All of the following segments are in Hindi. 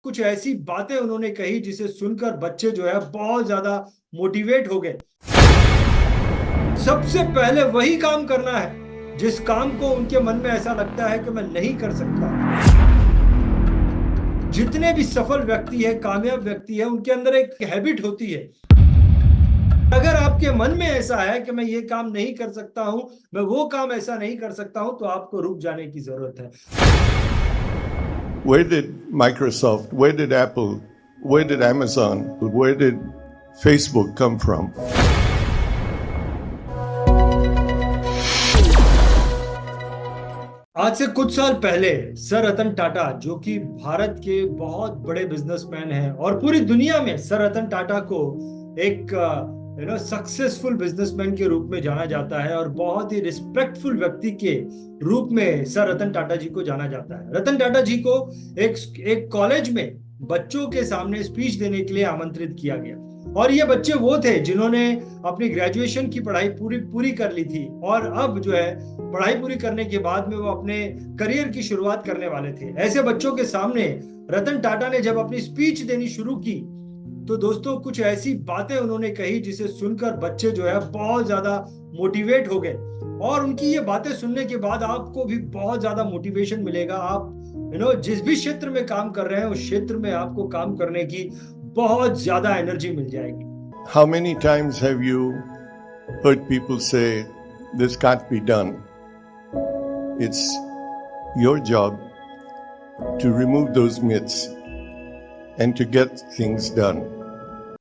कुछ ऐसी बातें उन्होंने कही जिसे सुनकर बच्चे जो है बहुत ज्यादा मोटिवेट हो गए। सबसे पहले वही काम करना है जिस काम को उनके मन में ऐसा लगता है कि मैं नहीं कर सकता। जितने भी सफल व्यक्ति है, कामयाब व्यक्ति है, उनके अंदर एक हैबिट होती है। अगर आपके मन में ऐसा है कि मैं ये काम नहीं कर सकता हूं, मैं वो काम ऐसा नहीं कर सकता हूं, तो आपको रुक जाने की जरूरत है। Where did Microsoft, where did Apple, where did Amazon, where did Facebook come from? आज से कुछ साल पहले सर रतन टाटा, जो कि भारत के बहुत बड़े बिजनेसमैन हैं और पूरी दुनिया में सर रतन टाटा को एक सक्सेसफुल बिजनेसमैन के रूप में जाना जाता है और बहुत ही रिस्पेक्टफुल व्यक्ति के रूप में सर रतन टाटा जी को जाना जाता है। रतन टाटा जी को एक कॉलेज में बच्चों के सामने स्पीच देने के लिए आमंत्रित किया गया और ये बच्चे वो थे जिन्होंने अपनी ग्रेजुएशन की पढ़ाई पूरी कर ली थी और अब जो है पढ़ाई पूरी करने के बाद में वो अपने करियर की शुरुआत करने वाले थे। ऐसे बच्चों के सामने रतन टाटा ने जब अपनी स्पीच देनी शुरू की तो दोस्तों कुछ ऐसी बातें उन्होंने कही जिसे सुनकर बच्चे जो है बहुत ज्यादा मोटिवेट हो गए और उनकी ये बातें सुनने के बाद आपको भी बहुत ज्यादा मोटिवेशन मिलेगा। आप जिस भी क्षेत्र में काम कर रहे हैं उस क्षेत्र में आपको काम करने की बहुत ज्यादा एनर्जी मिल जाएगी। How many times have you heard people say, this can't be done? It's your job to remove those myths and to get things done.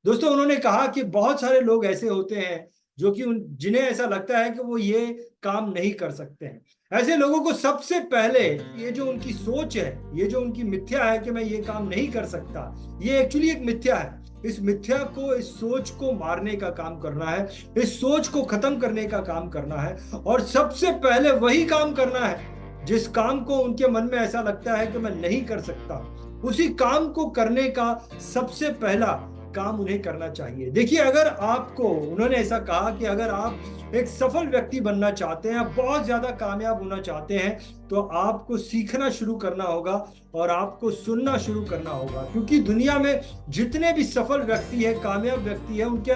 दोस्तों, उन्होंने कहा कि बहुत सारे लोग ऐसे होते हैं जो कि जिन्हें ऐसा लगता है कि वो ये काम नहीं कर सकते हैं। ऐसे लोगों को सबसे पहले ये जो उनकी सोच है, ये जो उनकी मिथ्या है कि मैं ये काम नहीं कर सकता, ये एक्चुअली एक मिथ्या है। इस मिथ्या को, इस सोच को मारने का काम करना है, इस सोच को खत्म करने का काम करना है और सबसे पहले वही काम करना है जिस काम को उनके मन में ऐसा लगता है कि मैं नहीं कर सकता, उसी काम को करने का सबसे पहला काम उन्हें करना चाहिए। देखिए, अगर आपको, उन्होंने ऐसा कहा कि अगर आप एक सफल व्यक्ति बनना चाहते हैं, आप बहुत ज्यादा कामयाब होना चाहते हैं, तो आपको सीखना शुरू करना होगा और आपको सुनना शुरू करना होगा, क्योंकि दुनिया में जितने भी सफल व्यक्ति है, कामयाब व्यक्ति है, उनके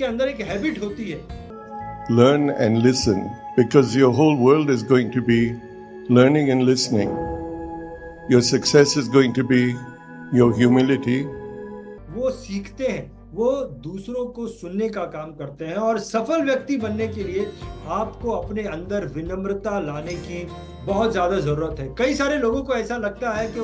अंदर एक हैबिट होती है। Learn and listen, because your whole world is going to be learning and listening. Your success is going to be your humility. वो सीखते हैं, वो दूसरों को सुनने का काम करते हैं और सफल व्यक्ति बनने के लिए आपको अपने अंदर विनम्रता लाने की बहुत ज्यादा जरूरत है। कई सारे लोगों को ऐसा लगता है कि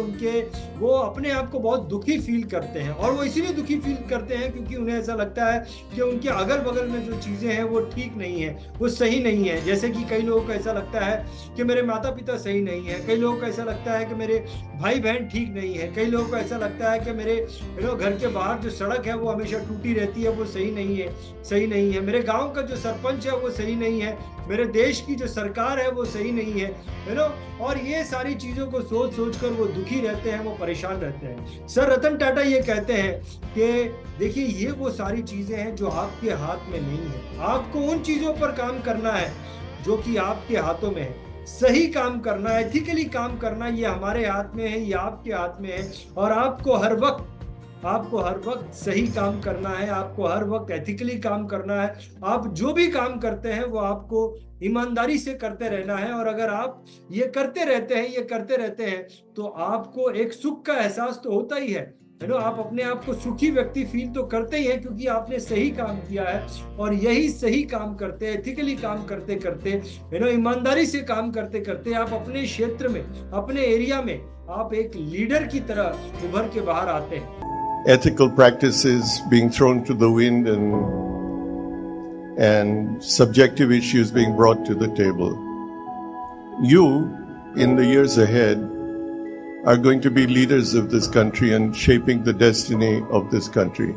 वो अपने आप को बहुत दुखी फील करते हैं और वो इसीलिए दुखी फील करते हैं क्योंकि उन्हें ऐसा लगता है कि उनके अगल बगल में जो चीजें हैं वो ठीक नहीं है, वो सही नहीं है। जैसे कि कई लोगों को ऐसा लगता है कि मेरे माता पिता सही नहीं है, कई लोगों को ऐसा लगता है कि मेरे भाई बहन ठीक नहीं है, कई लोगों को ऐसा लगता है कि मेरे घर के बाहर जो सड़क है वो हमेशा टूटी रहती है, वो सही नहीं है, मेरे गांव का जो सरपंच है वो सही नहीं है, मेरे देश की जो सरकार है वो सही नहीं है, और ये सारी चीजों को सोच कर वो दुखी रहते हैं, वो परेशान रहते हैं। सर रतन टाटा ये कहते हैं कि देखिए, ये वो सारी चीजें हैं जो आपके हाथ में नहीं है। आपको उन चीजों पर काम करना है जो कि आपके हाथों में है। सही काम करना, एथिकली काम करना, ये हमारे हाथ में है, ये आपके हाथ में है और आपको हर वक्त सही काम करना है, आपको हर वक्त एथिकली काम करना है। आप जो भी काम करते हैं वो आपको ईमानदारी से करते रहना है और अगर आप ये करते रहते हैं तो आपको एक सुख का एहसास तो होता ही है। आप अपने आप को सुखी व्यक्ति फील तो करते ही हैं क्योंकि आपने सही काम किया है और यही सही काम करते, एथिकली काम करते, ईमानदारी से काम करते आप अपने क्षेत्र में, अपने एरिया में आप एक लीडर की तरह उभर के बाहर आते हैं। Ethical practices being thrown to the wind and subjective issues being brought to the table. You, in the years ahead, are going to be leaders of this country and shaping the destiny of this country.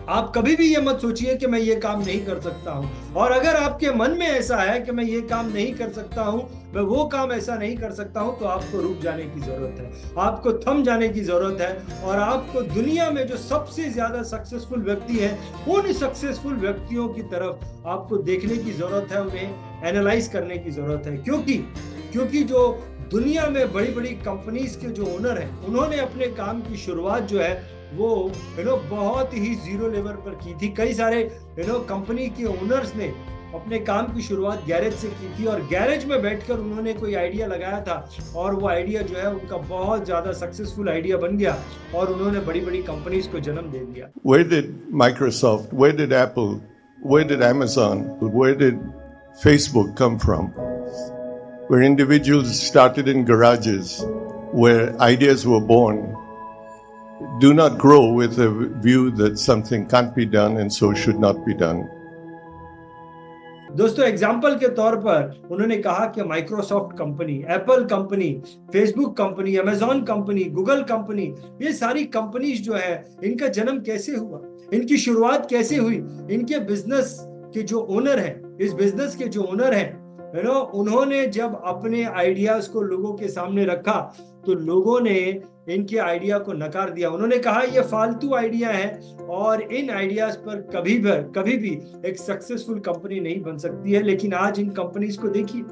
आप कभी भी ये मत सोचिए कि मैं ये काम नहीं कर सकता हूं, और अगर आपके मन में ऐसा है कि मैं ये काम नहीं कर सकता हूं, मैं वो काम ऐसा नहीं कर सकता हूं, तो आपको रुक जाने की जरूरत है, आपको थम जाने की जरूरत है और आपको दुनिया में जो सबसे ज्यादा सक्सेसफुल व्यक्ति है उन सक्सेसफुल व्यक्तियों की तरफ आपको देखने की जरूरत है, उन्हें एनालाइज करने की जरूरत है, क्योंकि जो दुनिया में बड़ी बड़ी कंपनीज के जो ओनर हैं, उन्होंने अपने काम की शुरुआत जो है वो बहुत ही जीरो लेवल पर की थी। कई सारे कंपनी के ओनर्स ने अपने काम की शुरुआत गैरेज से की थी और गैरेज में बैठकर उन्होंने कोई आइडिया लगाया था और वो आइडिया जो है उनका बहुत ज्यादा सक्सेसफुल आइडिया बन गया और उन्होंने बड़ी बड़ी कंपनीज को जन्म दे दिया। Where did Microsoft, where did Apple, where did Amazon, where did Facebook come from? Where individuals started in garages, where ideas were born, do not grow with a view that something can't be done and so should not be done. दोस्तों, एग्जाम्पल के तौर पर उन्होंने कहा कि Microsoft company, Apple company, Facebook company, Amazon company, Google company, ये सारी कंपनीज जो है इनका जन्म कैसे हुआ, इनकी शुरुआत कैसे हुई। इनके बिजनेस के जो ओनर हैं, इस बिजनेस के जो ओनर हैं, उन्होंने जब अपने आइडियाज को लोगों के सामने रखा तो लोगों ने इनके आइडिया को नकार दिया। उन्होंने कहा ये फालतू आइडिया है और इन आइडियाज पर कभी भी एक सक्सेसफुल कंपनी नहीं बन सकती है। लेकिन आज इन कंपनीज को देखिए,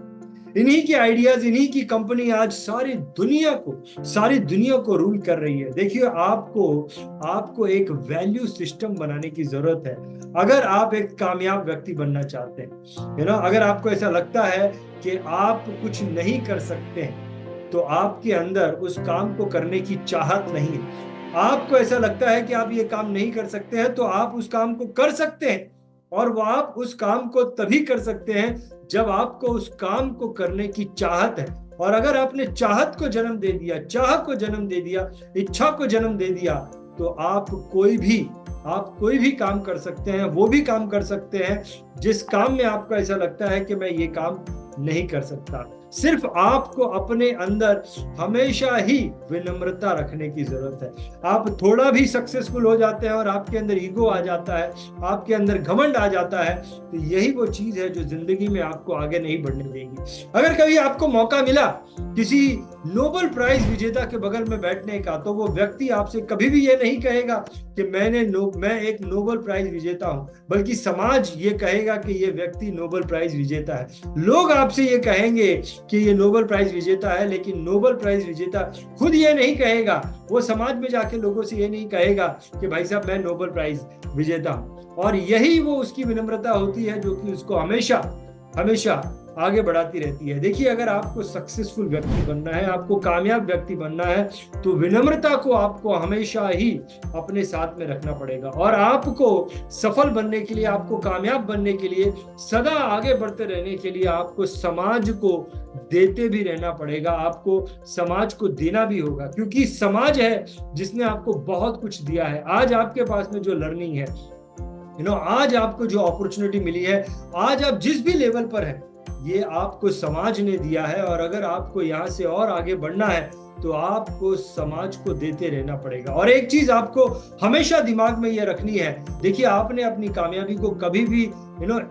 इन्हीं के आइडियाज, इन्हीं की कंपनी आज सारी दुनिया को रूल कर रही है। देखिए, आपको एक वैल्यू सिस्टम बनाने की जरूरत है अगर आप एक कामयाब व्यक्ति बनना चाहते हैं। अगर आपको ऐसा लगता है कि आप कुछ नहीं कर सकते हैं तो आपके अंदर उस काम को करने की चाहत नहीं है। आपको ऐसा लगता है कि आप ये काम नहीं कर सकते हैं तो आप उस काम को कर सकते हैं और वो आप उस काम को तभी कर सकते हैं जब आपको उस काम को करने की चाहत है। और अगर आपने चाहत को जन्म दे दिया, चाह को जन्म दे दिया, इच्छा को जन्म दे दिया तो आप कोई भी काम कर सकते हैं। वो भी काम कर सकते हैं जिस काम में आपको ऐसा लगता है कि मैं ये काम नहीं कर सकता। सिर्फ आपको अपने अंदर हमेशा ही विनम्रता रखने की जरूरत है। आप थोड़ा भी सक्सेसफुल हो जाते हैं और आपके अंदर ईगो आ जाता है, आपके अंदर घमंड आ जाता है, तो यही वो चीज है जो जिंदगी में आपको आगे नहीं बढ़ने देगी। अगर कभी आपको मौका मिला किसी नोबेल प्राइज विजेता के बगल में बैठने का तो वो व्यक्ति आपसे कभी भी ये नहीं कहेगा कि मैं एक नोबेल प्राइज विजेता हूं, बल्कि समाज ये कहेगा कि ये व्यक्ति नोबेल प्राइज विजेता है। लोग आपसे ये कहेंगे कि ये नोबेल प्राइज विजेता है, लेकिन नोबेल प्राइज विजेता खुद ये नहीं कहेगा। वो समाज में जाके लोगों से ये नहीं कहेगा कि भाई साहब मैं नोबेल प्राइज विजेता हूं। और यही वो उसकी विनम्रता होती है जो कि उसको हमेशा आगे बढ़ाती रहती है। देखिए, अगर आपको सक्सेसफुल व्यक्ति बनना है, आपको कामयाब व्यक्ति बनना है तो विनम्रता को आपको हमेशा ही अपने साथ में रखना पड़ेगा। और आपको सफल बनने के लिए, आपको कामयाब बनने के लिए, सदा आगे बढ़ते रहने के लिए आपको समाज को देते भी रहना पड़ेगा। आपको समाज को देना भी होगा, क्योंकि समाज है जिसने आपको बहुत कुछ दिया है। आज आपके पास में जो लर्निंग है, आज आपको जो अपॉर्चुनिटी मिली है, आज आप जिस भी लेवल पर हैं, ये आपको समाज ने दिया है। और अगर आपको यहाँ से और आगे बढ़ना है तो आपको समाज को देते रहना पड़ेगा। और एक चीज आपको हमेशा दिमाग में ये रखनी है, देखिए, आपने अपनी कामयाबी को कभी भी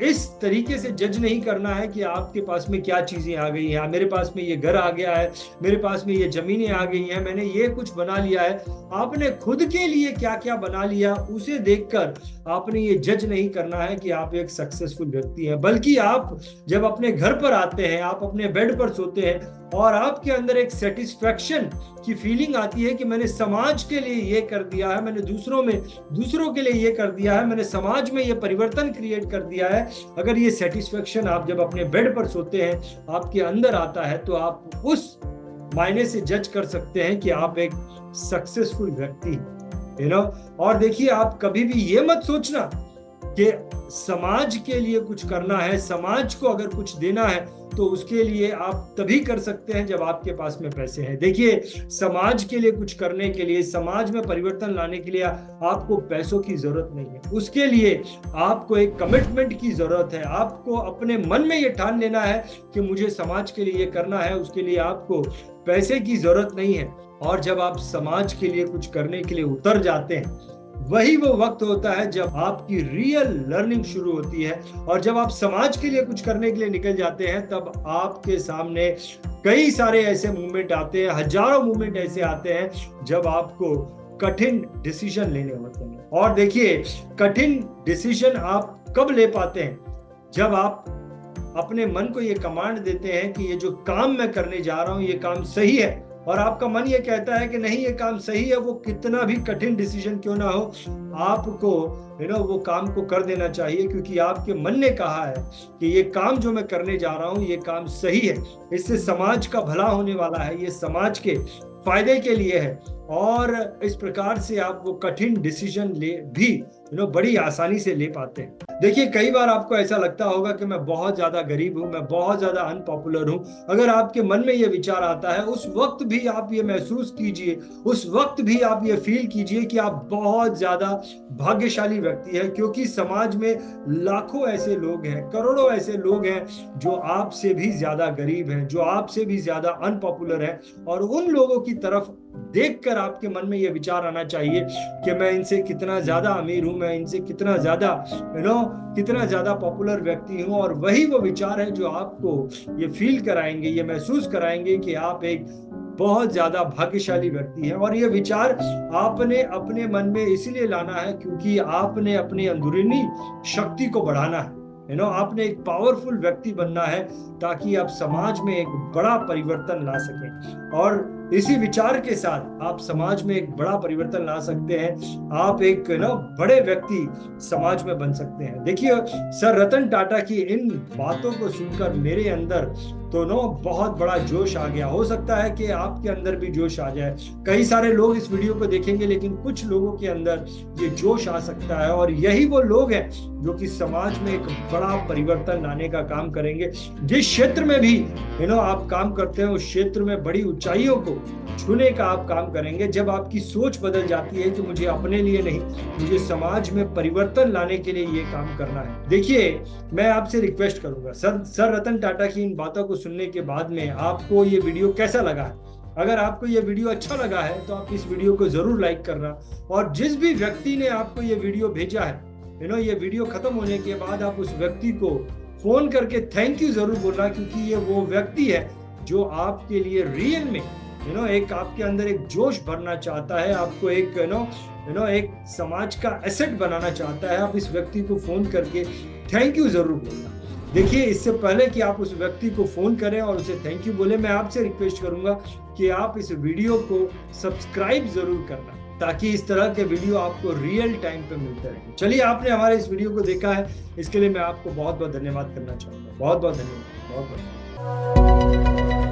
इस तरीके से जज नहीं करना है कि आपके पास में क्या चीजें आ गई हैं, मेरे पास में ये घर आ गया है, मेरे पास में ये जमीनें आ गई हैं, मैंने ये कुछ बना लिया है। आपने खुद के लिए क्या क्या बना लिया उसे देखकर आपने ये जज नहीं करना है कि आप एक सक्सेसफुल व्यक्ति हैं। बल्कि आप जब अपने घर पर आते हैं, आप अपने बेड पर सोते हैं और आपके अंदर एक सेटिस्फैक्शन की फीलिंग आती है कि मैंने समाज के लिए ये कर दिया है, मैंने दूसरों के लिए ये कर दिया है, मैंने समाज में ये परिवर्तन क्रिएट कर दिया है। अगर ये सेटिस्फैक्शन आप जब अपने बेड पर सोते हैं आपके अंदर आता है तो आप उस मायने से जज कर सकते हैं कि आप एक सक्सेसफुल व्यक्ति और देखिए, आप कभी भी ये मत सोचना कि समाज के लिए कुछ करना है, समाज को अगर कुछ देना है तो उसके लिए आप तभी कर सकते हैं जब आपके पास में पैसे हैं। देखिए, समाज के लिए कुछ करने के लिए, समाज में परिवर्तन लाने के लिए आपको पैसों की जरूरत नहीं है। उसके लिए आपको एक कमिटमेंट की जरूरत है। आपको अपने मन में ये ठान लेना है कि मुझे समाज के लिए ये करना है। उसके लिए आपको पैसे की जरूरत नहीं है। और जब आप समाज के लिए कुछ करने के लिए उतर जाते हैं, वही वो वक्त होता है जब आपकी रियल लर्निंग शुरू होती है। और जब आप समाज के लिए कुछ करने के लिए निकल जाते हैं तब आपके सामने कई सारे ऐसे मूवमेंट आते हैं, हजारों मूवमेंट ऐसे आते हैं जब आपको कठिन डिसीजन लेने होते हैं। और देखिए, कठिन डिसीजन आप कब ले पाते हैं? जब आप अपने मन को ये कमांड देते हैं कि ये जो काम मैं करने जा रहा हूं ये काम सही है, और आपका मन ये कहता है कि नहीं ये काम सही है, वो कितना भी कठिन डिसीजन क्यों ना हो, आपको वो काम को कर देना चाहिए, क्योंकि आपके मन ने कहा है कि ये काम जो मैं करने जा रहा हूं ये काम सही है, इससे समाज का भला होने वाला है, ये समाज के फायदे के लिए है। और इस प्रकार से आप वो कठिन डिसीजन ले भी बड़ी आसानी से ले पाते हैं। देखिए, कई बार आपको ऐसा लगता होगा कि मैं बहुत ज्यादा गरीब हूं, मैं बहुत ज्यादा अनपॉपुलर हूं। अगर आपके मन में ये विचार आता है, उस वक्त भी आप ये महसूस कीजिए, उस वक्त भी आप ये फील कीजिए कि आप बहुत ज्यादा भाग्यशाली व्यक्ति है, क्योंकि समाज में लाखों ऐसे लोग हैं, करोड़ों ऐसे लोग हैं जो आपसे भी ज्यादा गरीब हैं, जो आपसे भी ज्यादा अनपॉपुलर हैं। और उन लोगों की तरफ देखकर आपके मन में यह विचार आना चाहिए कि मैं इनसे कितना ज्यादा अमीर हूं, मैं इनसे कितना ज्यादा पॉपुलर व्यक्ति हूं। और वही वो विचार है जो आपको ये फील कराएंगे, ये महसूस कराएंगे कि आप एक बहुत ज्यादा भाग्यशाली व्यक्ति हैं। और ये विचार आपने अपने मन में इसलिए लाना है क्योंकि आपने अपनी अंदरूनी शक्ति को बढ़ाना है। आपने एक पावरफुल व्यक्ति बनना है ताकि आप समाज में एक बड़ा परिवर्तन ला सकें। और इसी विचार के साथ आप समाज में एक बड़ा परिवर्तन ला सकते हैं, आप एक बड़े व्यक्ति समाज में बन सकते हैं। देखिए, सर रतन टाटा की इन बातों को सुनकर मेरे अंदर तो बहुत बड़ा जोश आ गया। हो सकता है कि आपके अंदर भी जोश आ जाए। कई सारे लोग इस वीडियो को देखेंगे, लेकिन कुछ लोगों के अंदर ये जोश आ सकता है, और यही वो लोग हैं जो कि समाज में एक बड़ा परिवर्तन लाने का काम करेंगे। जिस क्षेत्र में भी आप काम करते हैं, उस क्षेत्र में बड़ी ऊंचाइयों को छूने का आप काम करेंगे। जब आपकी सोच बदल जाती है कि मुझे अपने लिए नहीं, मुझे समाज में परिवर्तन लाने के लिए ये काम करना है। देखिए, मैं आपसे रिक्वेस्ट करूंगा, सर रतन टाटा की इन बातों को सुनने के बाद में आपको ये वीडियो कैसा लगा है? अगर आपको ये वीडियो अच्छा लगा है तो आप इस वीडियो को जरूर लाइक करना, और जिस भी व्यक्ति ने आपको ये वीडियो भेजा है, ये वीडियो खत्म होने के बाद आप उस व्यक्ति को फोन करके थैंक यू जरूर बोलना, क्योंकि ये वो व्यक्ति है जो आपके लिए रियल में एक आपके अंदर एक जोश भरना चाहता है, आपको एक एक समाज का एसेट बनाना चाहता है। आप इस व्यक्ति को फोन करके थैंक यू जरूर बोलना। देखिए, इससे पहले कि आप उस व्यक्ति को फोन करें और उसे थैंक यू बोले, मैं आपसे रिक्वेस्ट करूंगा कि आप इस वीडियो को सब्सक्राइब जरूर करना, ताकि इस तरह के वीडियो आपको रियल टाइम पे मिलते रहें। चलिए, आपने हमारे इस वीडियो को देखा है, इसके लिए मैं आपको बहुत बहुत धन्यवाद करना चाहूंगा। बहुत बहुत धन्यवाद, बहुत बहुत।